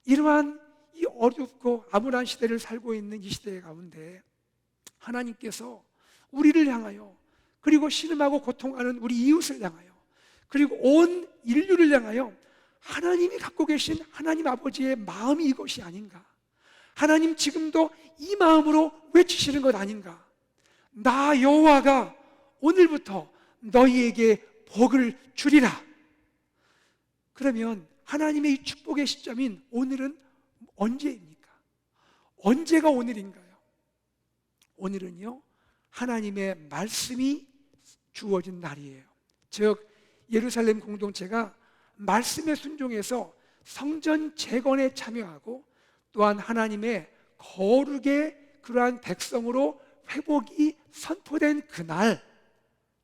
이러한 이 어렵고 암울한 시대를 살고 있는 이 시대 가운데 하나님께서 우리를 향하여, 그리고 신음하고 고통하는 우리 이웃을 향하여, 그리고 온 인류를 향하여 하나님이 갖고 계신 하나님 아버지의 마음이 이것이 아닌가? 하나님 지금도 이 마음으로 외치시는 것 아닌가? 나 여호와가 오늘부터 너희에게 복을 주리라. 그러면 하나님의 이 축복의 시점인 오늘은 언제입니까? 언제가 오늘인가요? 오늘은요, 하나님의 말씀이 주어진 날이에요. 즉 예루살렘 공동체가 말씀에 순종해서 성전 재건에 참여하고 또한 하나님의 거룩의 그러한 백성으로 회복이 선포된 그날,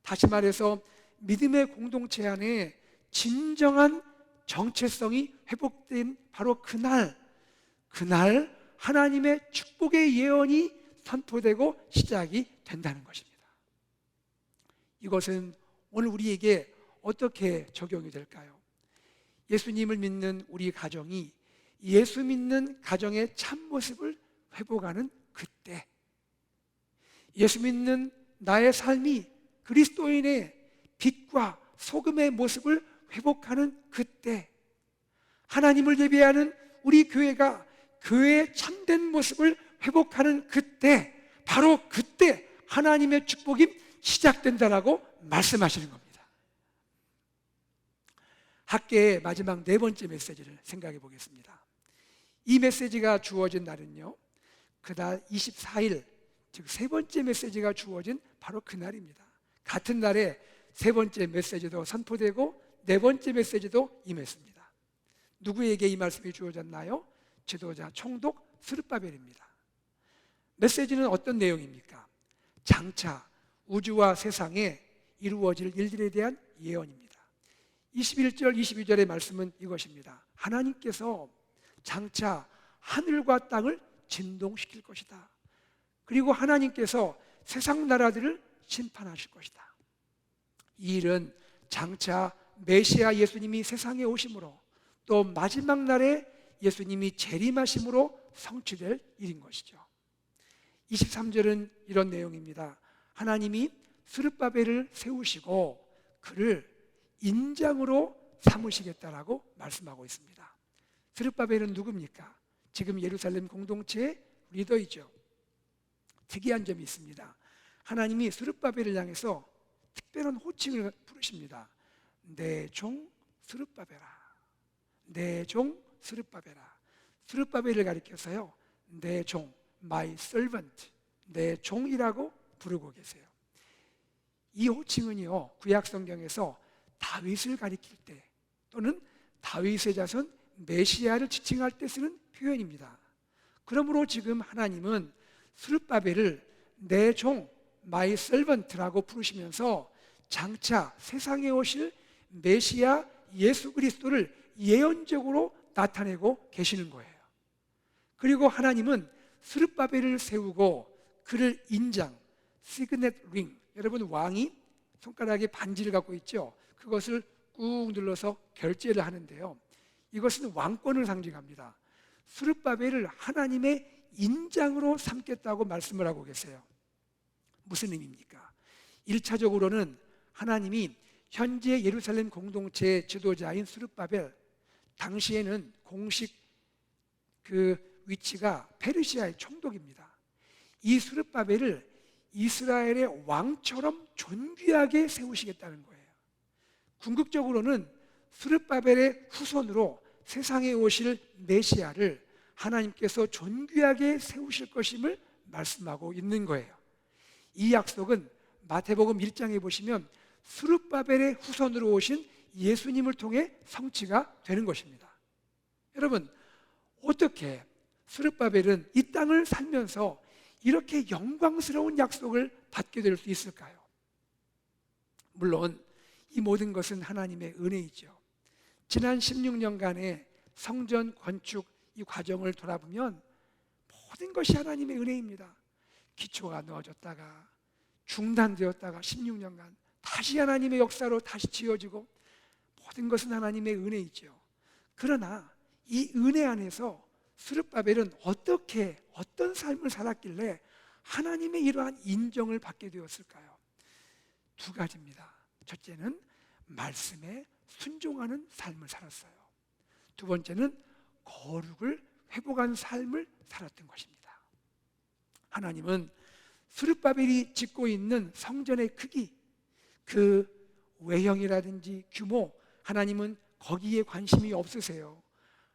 다시 말해서 믿음의 공동체 안에 진정한 정체성이 회복된 바로 그날 하나님의 축복의 예언이 선포되고 시작이 된다는 것입니다. 이것은 오늘 우리에게 어떻게 적용이 될까요? 예수님을 믿는 우리 가정이 예수 믿는 가정의 참모습을 회복하는 그때, 예수 믿는 나의 삶이 그리스도인의 빛과 소금의 모습을 회복하는 그때, 하나님을 예배하는 우리 교회가 교회의 참된 모습을 회복하는 그때, 바로 그때 하나님의 축복이 시작된다라고 말씀하시는 겁니다. 학계의 마지막 네 번째 메시지를 생각해 보겠습니다. 이 메시지가 주어진 날은요, 그날 24일, 즉 세 번째 메시지가 주어진 바로 그날입니다. 같은 날에 세 번째 메시지도 선포되고 네 번째 메시지도 임했습니다. 누구에게 이 말씀이 주어졌나요? 지도자 총독 스룹바벨입니다. 메시지는 어떤 내용입니까? 장차 우주와 세상에 이루어질 일들에 대한 예언입니다. 21절, 22절의 말씀은 이것입니다. 하나님께서 장차 하늘과 땅을 진동시킬 것이다. 그리고 하나님께서 세상 나라들을 심판하실 것이다. 이 일은 장차 메시아 예수님이 세상에 오심으로, 또 마지막 날에 예수님이 재림하심으로 성취될 일인 것이죠. 23절은 이런 내용입니다. 하나님이 스룹바벨을 세우시고 그를 인장으로 삼으시겠다라고 말씀하고 있습니다. 스룹바벨은 누굽니까? 지금 예루살렘 공동체의 리더이죠. 특이한 점이 있습니다. 하나님이 스룹바벨을 향해서 특별한 호칭을 부르십니다. 내 종 스룹바벨아, 내 종 스룹바벨아. 스룹바벨을 가리켜서요, 내 종, my servant, 내 종이라고 부르고 계세요. 이 호칭은요, 구약 성경에서 다윗을 가리킬 때 또는 다윗의 자손 메시아를 지칭할 때 쓰는 표현입니다. 그러므로 지금 하나님은 스룹바벨을 내 종, my servant라고 부르시면서 장차 세상에 오실 메시아 예수 그리스도를 예언적으로 나타내고 계시는 거예요. 그리고 하나님은 스룹바벨을 세우고 그를 인장, 시그넷 링, 여러분 왕이 손가락에 반지를 갖고 있죠. 그것을 꾹 눌러서 결제를 하는데요, 이것은 왕권을 상징합니다. 스룹바벨을 하나님의 인장으로 삼겠다고 말씀을 하고 계세요. 무슨 의미입니까? 1차적으로는 하나님이 현재 예루살렘 공동체의 지도자인 스룹바벨, 당시에는 공식 그 위치가 페르시아의 총독입니다. 이 스룹바벨을 이스라엘의 왕처럼 존귀하게 세우시겠다는 거예요. 궁극적으로는 스룹바벨의 후손으로 세상에 오실 메시아를 하나님께서 존귀하게 세우실 것임을 말씀하고 있는 거예요. 이 약속은 마태복음 1장에 보시면 스룹바벨의 후손으로 오신 예수님을 통해 성취가 되는 것입니다. 여러분, 어떻게 스룹바벨은 이 땅을 살면서 이렇게 영광스러운 약속을 받게 될 수 있을까요? 물론 이 모든 것은 하나님의 은혜이죠. 지난 16년간의 성전 건축 이 과정을 돌아보면 모든 것이 하나님의 은혜입니다. 기초가 넣어졌다가 중단되었다가 16년간 다시 하나님의 역사로 다시 지어지고, 모든 것은 하나님의 은혜이죠. 그러나 이 은혜 안에서 스룹바벨은 어떤 삶을 살았길래 하나님의 이러한 인정을 받게 되었을까요? 두 가지입니다. 첫째는 말씀에 순종하는 삶을 살았어요. 두 번째는 거룩을 회복한 삶을 살았던 것입니다. 하나님은 스룹바벨이 짓고 있는 성전의 크기, 그 외형이라든지 규모, 하나님은 거기에 관심이 없으세요.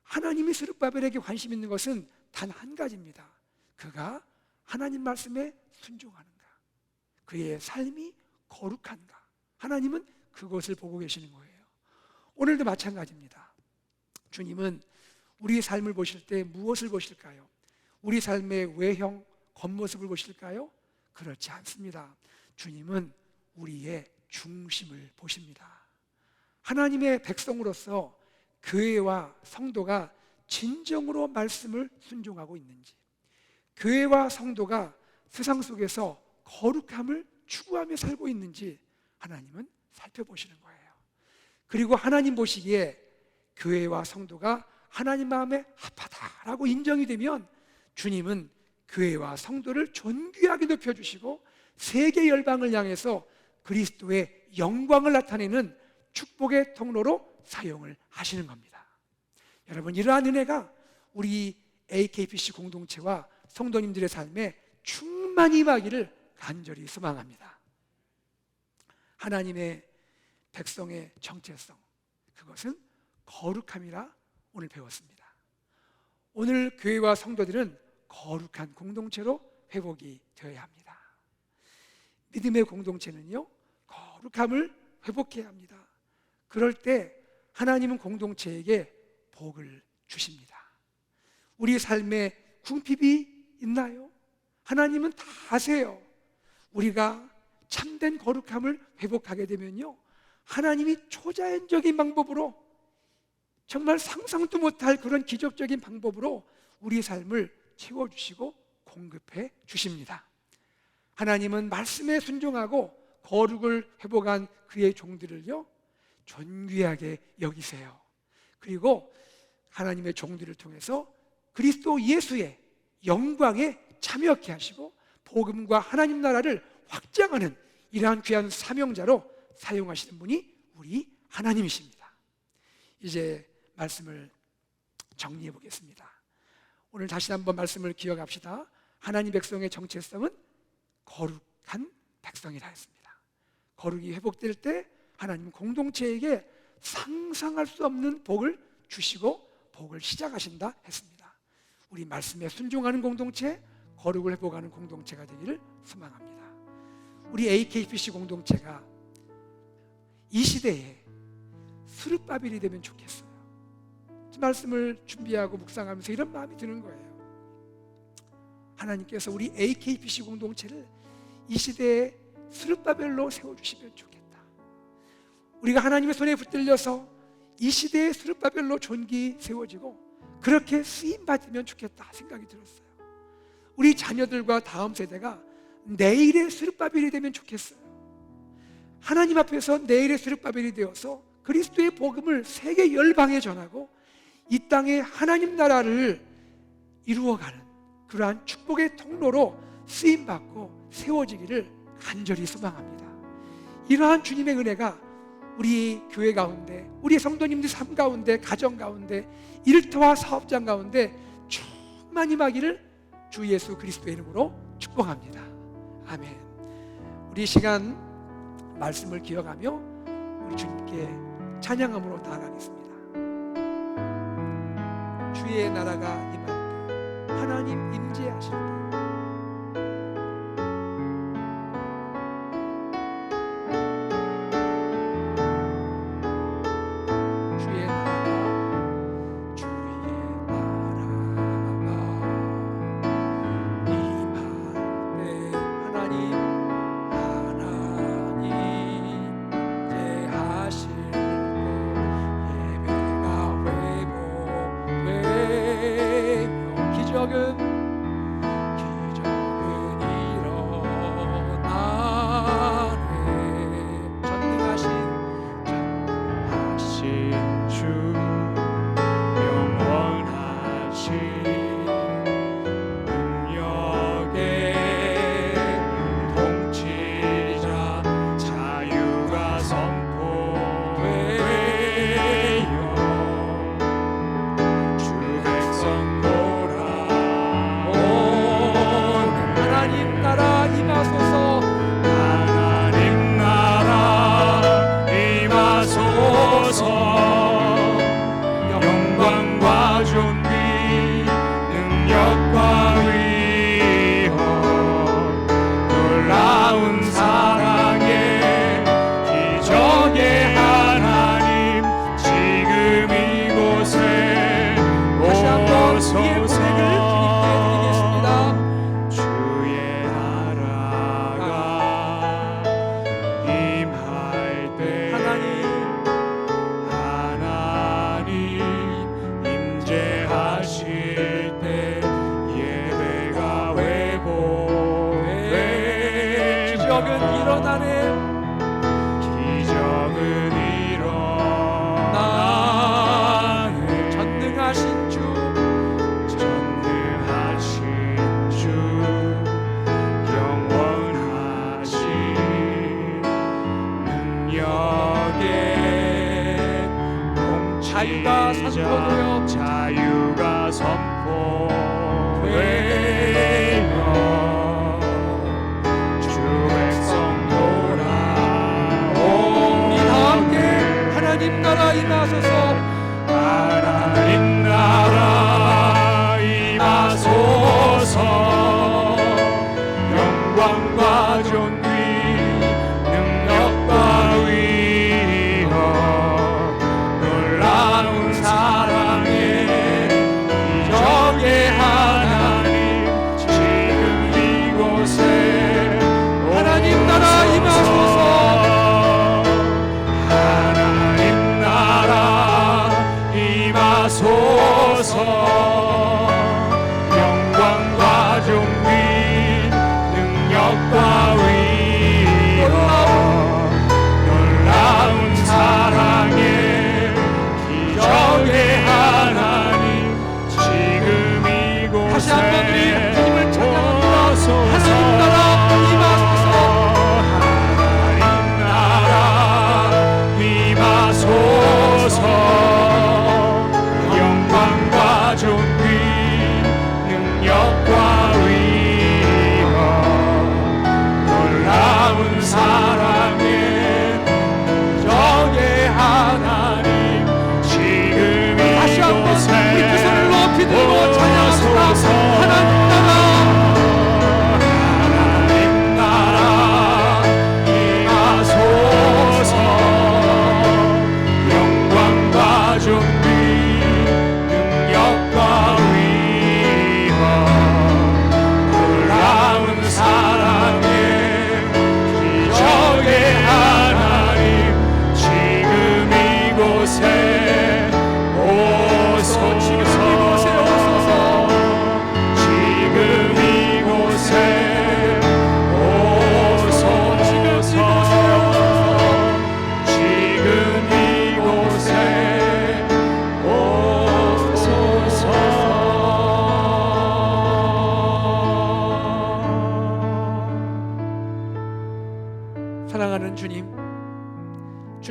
하나님이 스룹바벨에게 관심 있는 것은 단 한 가지입니다. 그가 하나님 말씀에 순종하는가, 그의 삶이 거룩한가. 하나님은 그것을 보고 계시는 거예요. 오늘도 마찬가지입니다. 주님은 우리 삶을 보실 때 무엇을 보실까요? 우리 삶의 외형, 겉모습을 보실까요? 그렇지 않습니다. 주님은 우리의 중심을 보십니다. 하나님의 백성으로서 교회와 성도가 진정으로 말씀을 순종하고 있는지, 교회와 성도가 세상 속에서 거룩함을 추구하며 살고 있는지 하나님은 살펴보시는 거예요. 그리고 하나님 보시기에 교회와 성도가 하나님 마음에 합하다라고 인정이 되면 주님은 교회와 성도를 존귀하게 높여주시고 세계 열방을 향해서 그리스도의 영광을 나타내는 축복의 통로로 사용을 하시는 겁니다. 여러분, 이러한 은혜가 우리 AKPC 공동체와 성도님들의 삶에 충만히 임하기를 간절히 소망합니다. 하나님의 백성의 정체성, 그것은 거룩함이라 오늘 배웠습니다. 오늘 교회와 성도들은 거룩한 공동체로 회복이 되어야 합니다. 믿음의 공동체는요, 거룩함을 회복해야 합니다. 그럴 때 하나님은 공동체에게 복을 주십니다. 우리 삶에 궁핍이 있나요? 하나님은 다 아세요. 우리가 참된 거룩함을 회복하게 되면요, 하나님이 초자연적인 방법으로, 정말 상상도 못할 그런 기적적인 방법으로 우리 삶을 채워주시고 공급해 주십니다. 하나님은 말씀에 순종하고 거룩을 회복한 그의 종들을요, 존귀하게 여기세요. 그리고 하나님의 종들을 통해서 그리스도 예수의 영광에 참여하게 하시고 복음과 하나님 나라를 확장하는 이러한 귀한 사명자로 사용하시는 분이 우리 하나님이십니다. 이제 말씀을 정리해 보겠습니다. 오늘 다시 한번 말씀을 기억합시다. 하나님 백성의 정체성은 거룩한 백성이라 했습니다. 거룩이 회복될 때 하나님 공동체에게 상상할 수 없는 복을 주시고 복을 시작하신다 했습니다. 우리 말씀에 순종하는 공동체, 거룩을 회복하는 공동체가 되기를 소망합니다. 우리 AKPC 공동체가 이 시대에 스룹바벨이 되면 좋겠어요. 말씀을 준비하고 묵상하면서 이런 마음이 드는 거예요. 하나님께서 우리 AKPC 공동체를 이 시대에 스룹바벨로 세워주시면 좋겠다. 우리가 하나님의 손에 붙들려서 이 시대에 스룹바벨로 존귀 세워지고 그렇게 쓰임받으면 좋겠다 생각이 들었어요. 우리 자녀들과 다음 세대가 내일의 스룹바벨이 되면 좋겠어요. 하나님 앞에서 내일의 스룹바벨이 되어서 그리스도의 복음을 세계 열방에 전하고 이 땅에 하나님 나라를 이루어가는 그러한 축복의 통로로 쓰임받고 세워지기를 간절히 소망합니다. 이러한 주님의 은혜가 우리 교회 가운데, 우리 성도님들 삶 가운데, 가정 가운데, 일터와 사업장 가운데 충만히 임하기를 주 예수 그리스도의 이름으로 축복합니다. 아멘. 우리 시간 말씀을 기억하며 우리 주님께 찬양함으로 나아가겠습니다. 주의 나라가 임할 때, 하나님 임재하실 때, 자유가 선포되어 자유가 선포되며 주 백성 돌아오. 우리 다 함께 하나님 나라 임하소서. 하나님 나라 임하소서. 영광과 존귀 능력과 위엄 놀라운 사랑의 기적의 하나님 지금 이곳에 하나님 나라 임하소서. 하나님 나라 임하소서. 영광과 존귀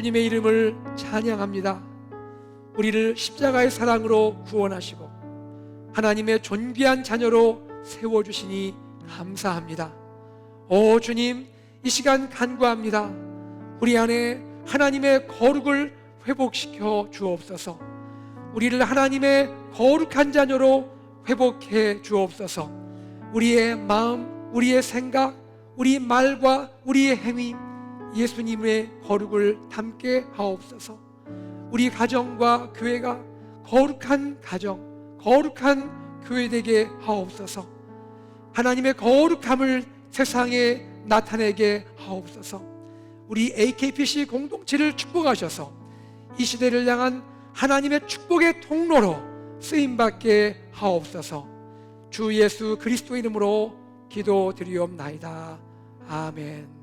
주님의 이름을 찬양합니다. 우리를 십자가의 사랑으로 구원하시고 하나님의 존귀한 자녀로 세워주시니 감사합니다. 오 주님, 이 시간 간구합니다. 우리 안에 하나님의 거룩을 회복시켜 주옵소서. 우리를 하나님의 거룩한 자녀로 회복해 주옵소서. 우리의 마음, 우리의 생각, 우리 말과 우리의 행위 예수님의 거룩을 담게 하옵소서. 우리 가정과 교회가 거룩한 가정, 거룩한 교회 되게 하옵소서. 하나님의 거룩함을 세상에 나타내게 하옵소서. 우리 AKPC 공동체를 축복하셔서 이 시대를 향한 하나님의 축복의 통로로 쓰임받게 하옵소서. 주 예수 그리스도 이름으로 기도드리옵나이다. 아멘.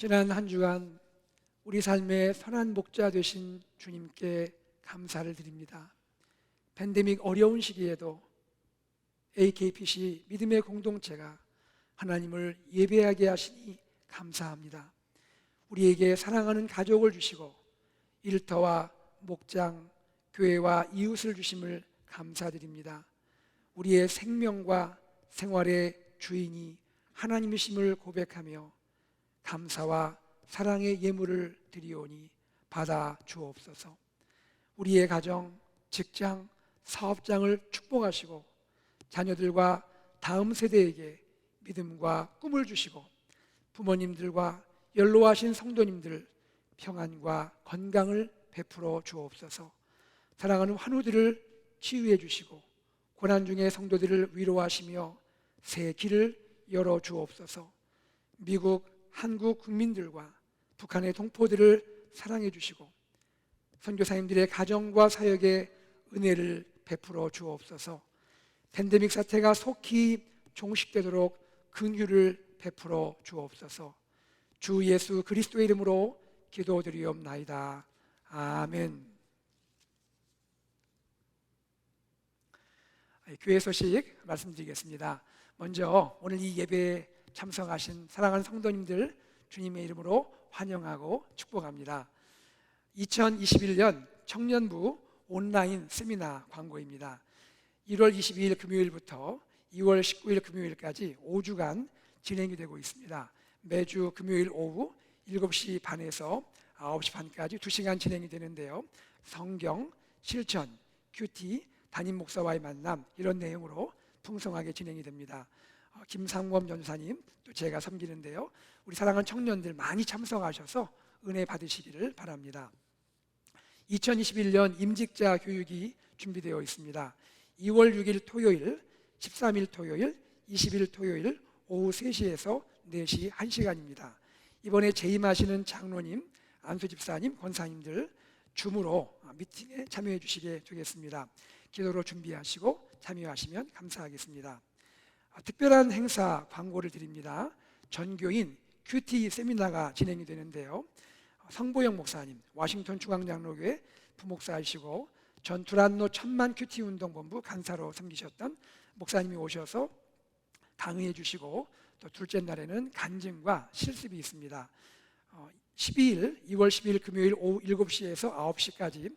지난 한 주간 우리 삶의 선한 목자 되신 주님께 감사를 드립니다. 팬데믹 어려운 시기에도 AKPC 믿음의 공동체가 하나님을 예배하게 하시니 감사합니다. 우리에게 사랑하는 가족을 주시고 일터와 목장, 교회와 이웃을 주심을 감사드립니다. 우리의 생명과 생활의 주인이 하나님이심을 고백하며 감사와 사랑의 예물을 드리오니 받아 주옵소서. 우리의 가정, 직장, 사업장을 축복하시고 자녀들과 다음 세대에게 믿음과 꿈을 주시고 부모님들과 연로하신 성도님들 평안과 건강을 베풀어 주옵소서. 사랑하는 환우들을 치유해 주시고 고난 중의 성도들을 위로하시며 새 길을 열어 주옵소서. 미국, 한국 국민들과 북한의 동포들을 사랑해 주시고 선교사님들의 가정과 사역에 은혜를 베풀어 주옵소서. 팬데믹 사태가 속히 종식되도록 긍휼을 베풀어 주옵소서. 주 예수 그리스도의 이름으로 기도드리옵나이다. 아멘. 교회 소식 말씀드리겠습니다. 먼저 오늘 이 예배에 참석하신 사랑하는 성도님들 주님의 이름으로 환영하고 축복합니다. 2021년 청년부 온라인 세미나 광고입니다. 1월 22일 금요일부터 2월 19일 금요일까지 5주간 진행이 되고 있습니다. 매주 금요일 오후 7시 반에서 9시 반까지 2시간 진행이 되는데요. 성경, 실천, 큐티, 담임 목사와의 만남 이런 내용으로 풍성하게 진행이 됩니다. 김상범 전사님 또 제가 섬기는데요. 우리 사랑하는 청년들 많이 참석하셔서 은혜 받으시기를 바랍니다. 2021년 임직자 교육이 준비되어 있습니다. 2월 6일 토요일, 13일 토요일, 20일 토요일 오후 3시에서 4시 1시간입니다. 이번에 재임하시는 장로님, 안수 집사님, 권사님들 줌으로 미팅에 참여해 주시게 되겠습니다. 기도로 준비하시고 참여하시면 감사하겠습니다. 특별한 행사 광고를 드립니다. 전교인 큐티 세미나가 진행이 되는데요. 성보영 목사님, 워싱턴 중앙장로교회 부목사이시고 전 두란노 천만 큐티 운동본부 간사로 섬기셨던 목사님이 오셔서 강의해 주시고, 또 둘째 날에는 간증과 실습이 있습니다. 2월 12일 금요일 오후 7시에서 9시까지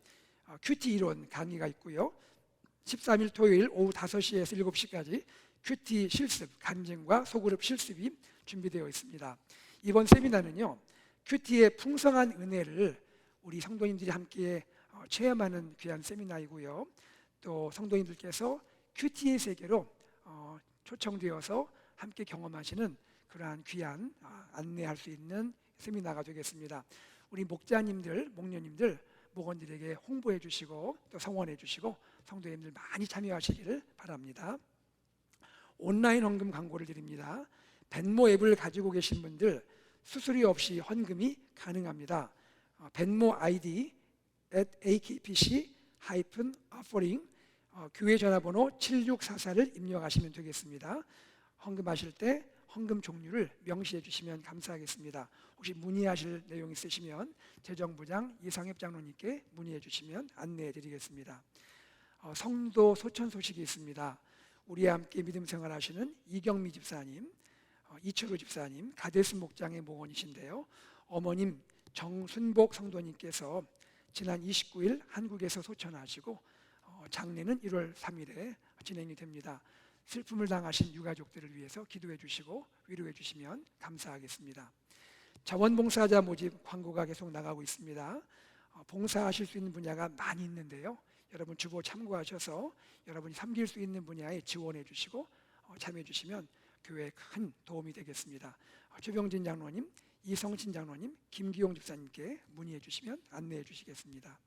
큐티 이론 강의가 있고요. 13일 토요일 오후 5시에서 7시까지 큐티 실습, 간증과 소그룹 실습이 준비되어 있습니다. 이번 세미나는요, 큐티의 풍성한 은혜를 우리 성도님들이 함께 체험하는 귀한 세미나이고요. 또 성도님들께서 큐티의 세계로 초청되어서 함께 경험하시는 그러한 귀한 안내할 수 있는 세미나가 되겠습니다. 우리 목자님들, 목녀님들, 목원들에게 홍보해 주시고 또 성원해 주시고 성도님들 많이 참여하시기를 바랍니다. 온라인 헌금 광고를 드립니다. 벤모 앱을 가지고 계신 분들 수수료 없이 헌금이 가능합니다. 벤모 아이디 @akpc-offering 교회 전화번호 7644를 입력하시면 되겠습니다. 헌금하실 때 헌금 종류를 명시해 주시면 감사하겠습니다. 혹시 문의하실 내용 있으시면 재정부장 이상엽 장로님께 문의해 주시면 안내해 드리겠습니다. 성도 소천 소식이 있습니다. 우리와 함께 믿음 생활하시는 이경미 집사님, 이철우 집사님, 가데스 목장의 목원이신데요. 어머님 정순복 성도님께서 지난 29일 한국에서 소천하시고 장례는 1월 3일에 진행이 됩니다. 슬픔을 당하신 유가족들을 위해서 기도해 주시고 위로해 주시면 감사하겠습니다. 자원봉사자 모집 광고가 계속 나가고 있습니다. 봉사하실 수 있는 분야가 많이 있는데요. 여러분 주보 참고하셔서 여러분이 섬길 수 있는 분야에 지원해 주시고 참여해 주시면 교회에 큰 도움이 되겠습니다. 최병진 장로님, 이성진 장로님, 김기용 집사님께 문의해 주시면 안내해 주시겠습니다.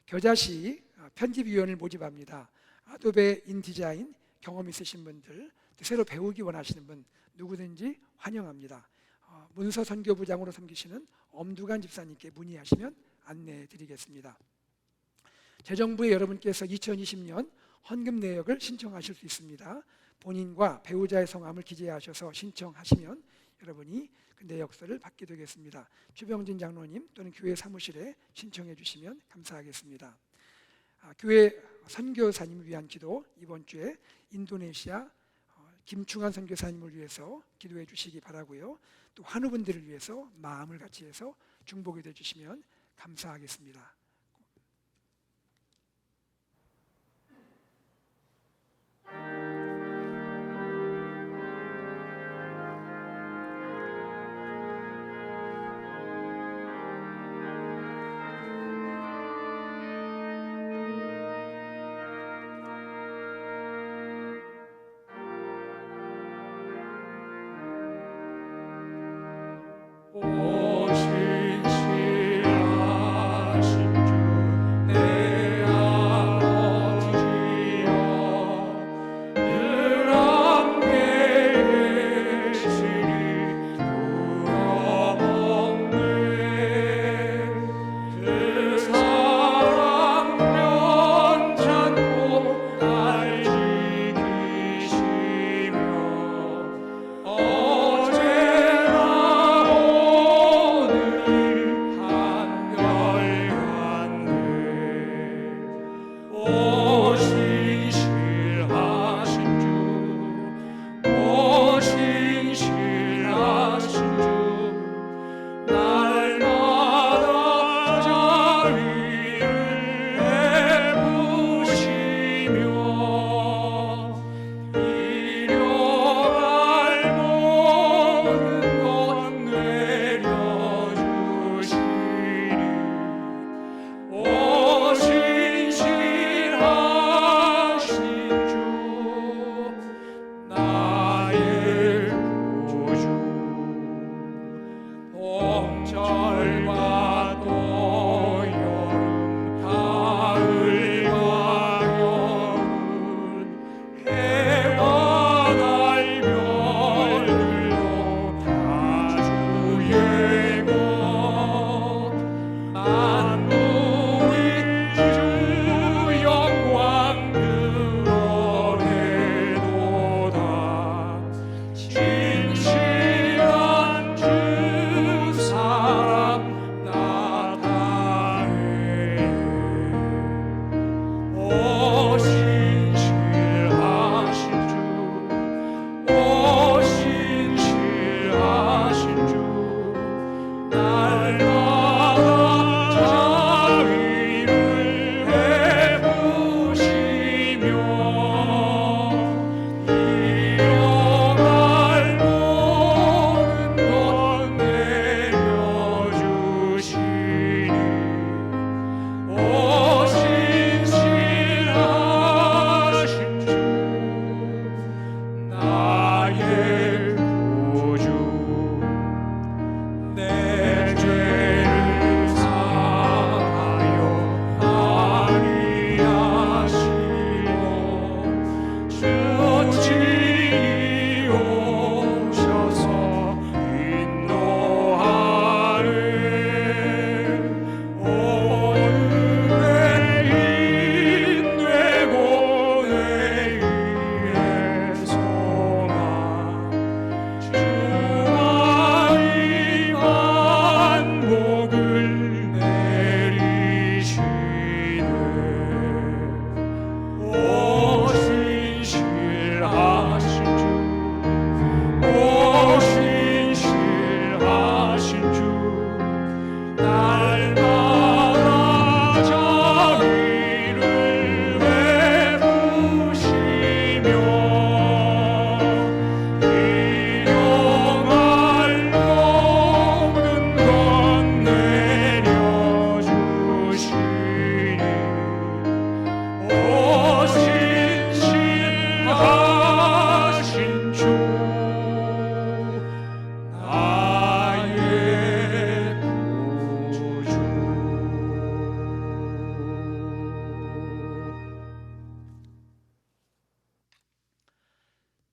겨자시 편집위원을 모집합니다. 아도be 인디자인 경험 있으신 분들, 또 새로 배우기 원하시는 분 누구든지 환영합니다. 문서 선교부장으로 섬기시는 엄두간 집사님께 문의하시면 안내해 드리겠습니다. 재정부에 여러분께서 2020년 헌금 내역을 신청하실 수 있습니다. 본인과 배우자의 성함을 기재하셔서 신청하시면 여러분이 그 내역서를 받게 되겠습니다. 최병진 장로님 또는 교회 사무실에 신청해 주시면 감사하겠습니다. 교회 선교사님을 위한 기도, 이번 주에 인도네시아 김충환 선교사님을 위해서 기도해 주시기 바라고요. 또 환우분들을 위해서 마음을 같이 해서 중보기도 해 주시면 감사하겠습니다. 오신시하신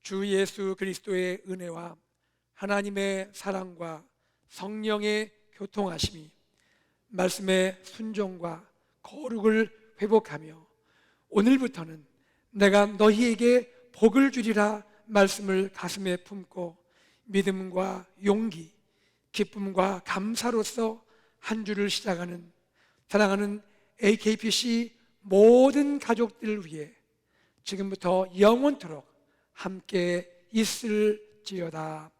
주 예수 그리스도의 은혜와 하나님의 사랑과 성령의 교통하심이 말씀의 순종과 거룩을 회복하며 오늘부터는 내가 너희에게 복을 주리라 말씀을 가슴에 품고 믿음과 용기, 기쁨과 감사로서 한 주를 시작하는 사랑하는 AKPC 모든 가족들을 위해 지금부터 영원토록 함께 있을지어다.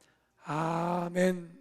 아멘.